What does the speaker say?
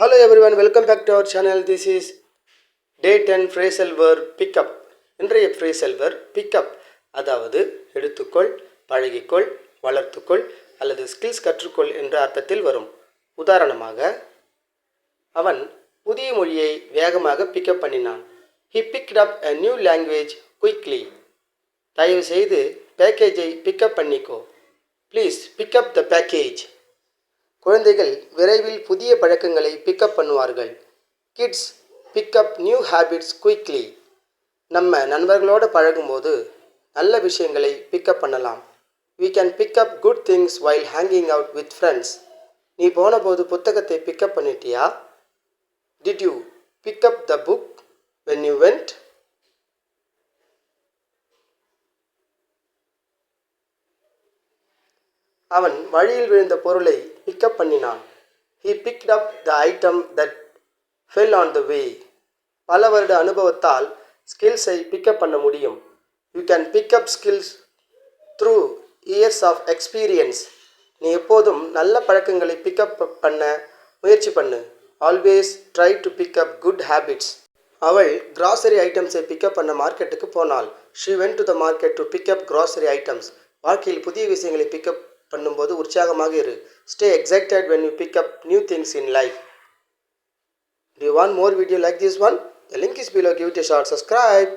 Hello everyone, welcome back to our channel. This is Day 10 phrasal verb pickup. இன்றைய phrasal verb pickup அதாவது எடுத்துக்கொள், பழகிக்கொள், வளர்த்துக்கொள் அல்லது skills கற்றுக்கொள் என்ற அர்த்தத்தில் வரும். உதாரணமாக, அவன் புதிய மொழியை வேகமாக பிக்கப் பண்ணினான். He picked up a new language quickly. தயவு செய்து பேக்கேஜை பிக்கப் பண்ணிக்கோ. Please pick up the package. குழந்தைகள் விரைவில் புதிய பழக்கங்களை பிக்கப் பண்ணுவார்கள். Kids pick up new habits quickly. நம்ம நண்பர்களோடு பழகும்போது நல்ல விஷயங்களை பிக்கப் பண்ணலாம். We can pick up good things while hanging out with friends. நீ போனபோது புத்தகத்தை பிக்கப் பண்ணிட்டியா? Did you pick up the book when you went? அவன் வழியில் விழுந்த பொருளை பிக்கப் பண்ணினான். He picked up the item that fell on the way. பல வருட அனுபவத்தால் ஸ்கில்ஸை பிக்கப் பண்ண முடியும். You can pick up skills through years of experience. நீ எப்போதும் நல்ல பழக்கங்களை பிக்கப் பண்ண முயற்சி பண்ணு. Always try to pick up good habits. அவள் grocery ஐட்டம்ஸை பிக்கப் பண்ண மார்க்கெட்டுக்கு போனாள். She went to the market to pick up grocery items. வாழ்க்கையில் புதிய விஷயங்களை பிக்கப் பண்ணும்போது உற்சாகமாக இரு. Stay excited when you pick up new things in life. Do you want more video like this one? The link is below. Give it a short subscribe.